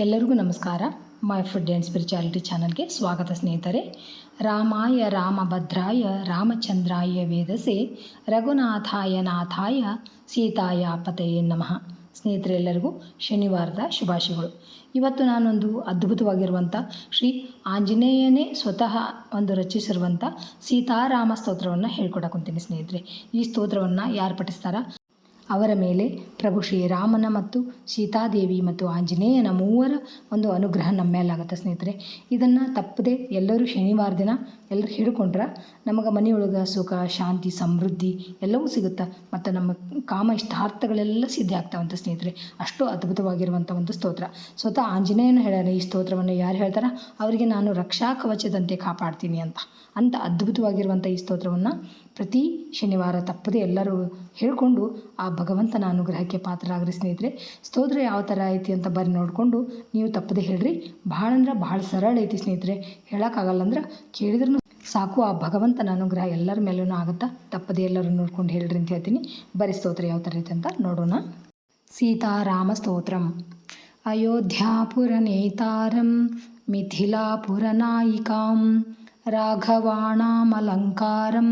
ಎಲ್ಲರಿಗೂ ನಮಸ್ಕಾರ. My food and spirituality ಚಾನಲ್ಗೆ ಸ್ವಾಗತ ಸ್ನೇಹಿತರೆ. ರಾಮಾಯ ರಾಮಭದ್ರಾಯ ರಾಮಚಂದ್ರಾಯ ವೇದಸೆ ರಘುನಾಥಾಯ ನಾಥಾಯ ಸೀತಾಯ ಪತಯೇ ನಮಃ. ಸ್ನೇಹಿತರೆ, ಎಲ್ಲರಿಗೂ ಶನಿವಾರದ ಶುಭಾಶಯಗಳು. ಇವತ್ತು ನಾನೊಂದು ಅದ್ಭುತವಾಗಿರುವಂಥ ಶ್ರೀ ಆಂಜನೇಯನೇ ಸ್ವತಃ ರಚಿಸಿರುವಂಥ ಸೀತಾರಾಮ ಸ್ತೋತ್ರವನ್ನು ಹೇಳ್ಕೊಡಕೊಂತೀನಿ ಸ್ನೇಹಿತರೆ. ಈ ಸ್ತೋತ್ರವನ್ನು ಯಾರು ಪಠಿಸ್ತಾರ ಅವರ ಮೇಲೆ ಪ್ರಭು ಶ್ರೀರಾಮನ ಮತ್ತು ಸೀತಾದೇವಿ ಮತ್ತು ಆಂಜನೇಯನ ಮೂವರ ಅನುಗ್ರಹ ನಮ್ಮ ಮೇಲಾಗುತ್ತೆ ಸ್ನೇಹಿತರೆ. ಇದನ್ನು ತಪ್ಪದೆ ಎಲ್ಲರೂ ಶನಿವಾರ ದಿನ ಎಲ್ಲರೂ ಹಿಡ್ಕೊಂಡ್ರೆ ನಮಗೆ ಮನೆಯೊಳಗೆ ಸುಖ, ಶಾಂತಿ, ಸಮೃದ್ಧಿ ಎಲ್ಲವೂ ಸಿಗುತ್ತೆ ಮತ್ತು ನಮ್ಮ ಕಾಮ ಇಷ್ಟಾರ್ಥಗಳೆಲ್ಲ ಸಿದ್ಧಿ ಆಗ್ತಾವಂತ ಸ್ನೇಹಿತರೆ. ಅಷ್ಟು ಅದ್ಭುತವಾಗಿರುವಂಥ ಒಂದು ಸ್ತೋತ್ರ. ಸ್ವತಃ ಆಂಜನೇಯನ ಹೇಳ್ಯಾರ ಈ ಸ್ತೋತ್ರವನ್ನು. ಯಾರು ಹೇಳ್ತಾರೆ ಅವರಿಗೆ ನಾನು ರಕ್ಷಾ ಕವಚದಂತೆ ಕಾಪಾಡ್ತೀನಿ ಅಂತ ಅದ್ಭುತವಾಗಿರುವಂಥ ಈ ಸ್ತೋತ್ರವನ್ನು ಪ್ರತಿ ಶನಿವಾರ ತಪ್ಪದೆ ಎಲ್ಲರೂ ಹೇಳಿಕೊಂಡು ಆ ಭಗವಂತನ ಅನುಗ್ರಹಕ್ಕೆ ಪಾತ್ರರಾಗ್ರಿ ಸ್ನೇಹಿತರೆ. ಸ್ತೋತ್ರ ಯಾವ ಥರ ಐತಿ ಅಂತ ಬರ್ರಿ ನೋಡಿಕೊಂಡು ನೀವು ತಪ್ಪದೆ ಹೇಳ್ರಿ. ಭಾಳ ಅಂದ್ರೆ ಭಾಳ ಸರಳ ಐತಿ ಸ್ನೇಹಿತರೆ. ಹೇಳೋಕ್ಕಾಗಲ್ಲ ಅಂದ್ರೆ ಕೇಳಿದ್ರೂ ಸಾಕು. ಆ ಭಗವಂತನ ಅನುಗ್ರಹ ಎಲ್ಲರ ಮೇಲೂ ಆಗುತ್ತಾ. ತಪ್ಪದೆ ಎಲ್ಲರೂ ನೋಡ್ಕೊಂಡು ಹೇಳ್ರಿ ಅಂತ ಹೇಳ್ತೀನಿ. ಬರೀ ಸ್ತೋತ್ರ ಯಾವ ಥರ ಐತೆ ಅಂತ ನೋಡೋಣ. ಸೀತಾರಾಮ ಸ್ತೋತ್ರಂ. ಅಯೋಧ್ಯಾಪುರನೇತಾರಂ ಮಿಥಿಲಾಪುರನಾಯಿಕಾಂ ರಾಘವಾಣಾಮಲಂಕಾರಂ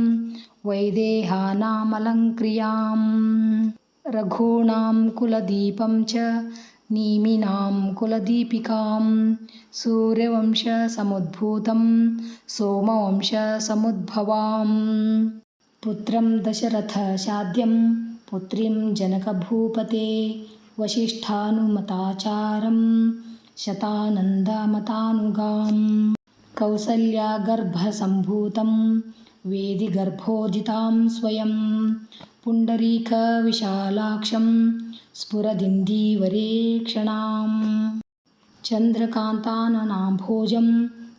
ವೈದೇಹಾನಾಮಲಂಕ್ರಿಯಾಂ ರಘೂಣಾಂ ಕುಲದೀಪಂ ಚ ನೀಮಿನಾಂ ಕುಲದೀಪಿಕಾಂ ಸೂರ್ಯವಂಶ ಸಮುದ್ಭೂತಂ ಸೋಮವಂಶ ಸಮುದ್ಭವಾಂ ಪುತ್ರಂ ದಶರಥ ಶಾದ್ಯಂ ಪುತ್ರಿಂ ಜನಕಭೂಪತೆ ವಸಿಷ್ಠಾನುಮತಾಚಾರಂ ಶತಾನಂದಮತಾನುಗಾಂ ಕೌಸಲ್ಯಾಗರ್ಭಸಂಭೂತಂ ವೇದಿಗರ್ಭೋದಿತಾಂ ಸ್ವಯಂ ಪುಂಡರೀಕವಿಶಾಲಾಕ್ಷಂ ಸ್ಫುರದಿಂದೀವರೇಕ್ಷಣಾಂ ಚಂದ್ರಕಾಂತಾನನಾಂಭೋಜಂ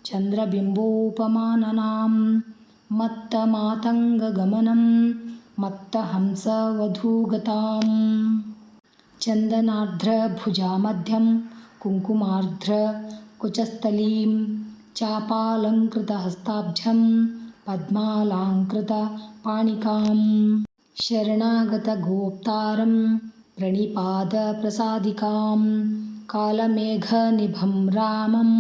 ಚಂದ್ರಬಿಂಬೋಪಮಾನನಾಂ ಮತ್ತಮಾತಂಗಗಮನಂ ಮತ್ತಹಂಸವಧೂಗತಾಂ ಚಂದನಾರ್ಧ್ರಭುಜಾಮಧ್ಯಂ ಕುಂಕುಮಾರ್ಧ್ರಕುಚಸ್ಥಲೀಂ ಚಾಪಾಲಂಕೃತಹಸ್ತಾಬ್ಜಂ ಪದ್ಮಾಲಂಕೃತಪಾಣಿಕಾಂ ಶರಣಾಗತಗೋಪ್ತಾರಂ ಪ್ರಣಿಪಾದಪ್ರಸಾದಿಕಾಂ ಕಾಲಮೇಘನಿಭಂ ರಾಮಂ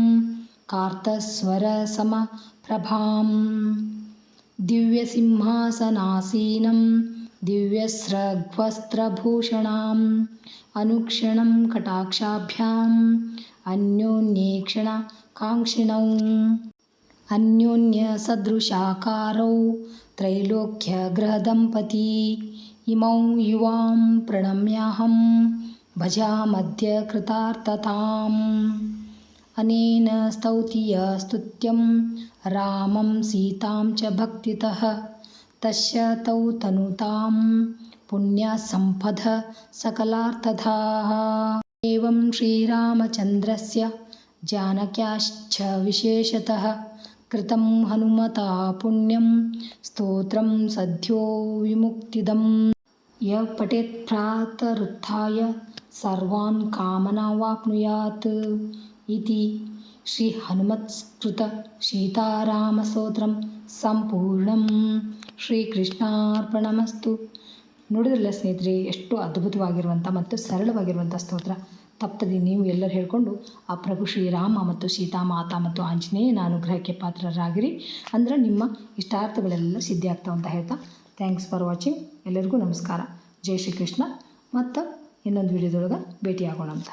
ಕಾರ್ತಸ್ವರಸಮಪ್ರಭಾಂ ದಿವ್ಯಸಿಂಹಾಸನಾಸೀನಂ ದಿವ್ಯಸ್ರಗ್ವಸ್ತ್ರಭೂಷಣಾಂ ಅನುಕ್ಷಣಂ ಕಟಾಕ್ಷಾಭ್ಯಾಂ ಅನ್ಯೋನ್ಯೇಕ್ಷಣ ಕಾಂಕ್ಷಿಣೌ ಅನ್ಯೋನ್ಯಸದೃಶಾಕಾರೌ ತ್ರೈಲೋಕ್ಯಗೃಹದಂಪತಿ ಇಮೌ ಯುವಾಂ ಪ್ರಣಮ್ಯಾಹಂ ಭಜಾಮದ್ಯ ಕೃತಾರ್ಥತಾಂ ಅನೇನ ಸ್ತೌತಿಯ ಸ್ತುತ್ಯಂ ರಾಮಂ ಸೀತಾಂ ಚ ಭಕ್ತಿತಃ ತಸ್ಯ ತೌ ತನುತಾಂ ಪುಣ್ಯಸಂಪದ ಸಕಲಾರ್ಥದಾಃ ಏವಂ ಶ್ರೀರಾಮಚಂದ್ರಸ್ಯ ಜಾನಕ್ಯಾಶ್ಚ ವಿಶೇಷತಃ ಕೃತಂ ಹನುಮತಾ ಪುಣ್ಯಂ ಸ್ತೋತ್ರಂ ಸದ್ಯೋ ವಿಮುಕ್ತಿದಂ ಯ ಪಠೇತ್ ಪ್ರಾತರುತ್ಥಾಯ ಸರ್ವಾನ್ ಕಾಮನಾವಾಪ್ನುಯಾತ್ ಇತಿ ಶ್ರೀ ಹನುಮತ್ಸ್ಮೃತ ಸೀತಾರಾಮಸ್ತೋತ್ರಂ ಸಂಪೂರ್ಣಂ. ಶ್ರೀಕೃಷ್ಣಾರ್ಪಣಮಸ್ತು. ನೋಡಿದ್ರಲ್ಲ ಸ್ನೇಹಿತರೆ, ಎಷ್ಟು ಅದ್ಭುತವಾಗಿರುವಂಥ ಮತ್ತು ಸರಳವಾಗಿರುವಂಥ ಸ್ತೋತ್ರ. ತಪ್ಪದೆ ನೀವು ಎಲ್ಲರೂ ಹೇಳಿಕೊಂಡು ಆ ಪ್ರಭು ಶ್ರೀರಾಮ ಮತ್ತು ಸೀತಾಮಾತಾ ಮತ್ತು ಆಂಜನೇಯನ ಅನುಗ್ರಹಕ್ಕೆ ಪಾತ್ರರಾಗಿರಿ. ಅಂದ್ರೆ ನಿಮ್ಮ ಇಷ್ಟಾರ್ಥಗಳೆಲ್ಲ ಸಿದ್ಧಿ ಆಗ್ತಾವ ಅಂತ ಹೇಳ್ತಾ ಥ್ಯಾಂಕ್ಸ್ ಫಾರ್ ವಾಚಿಂಗ್. ಎಲ್ಲರಿಗೂ ನಮಸ್ಕಾರ. ಜೈ ಶ್ರೀಕೃಷ್ಣ. ಮತ್ತು ಇನ್ನೊಂದು ವಿಡಿಯೋದೊಳಗೆ ಭೇಟಿಯಾಗೋಣ ಅಂತ.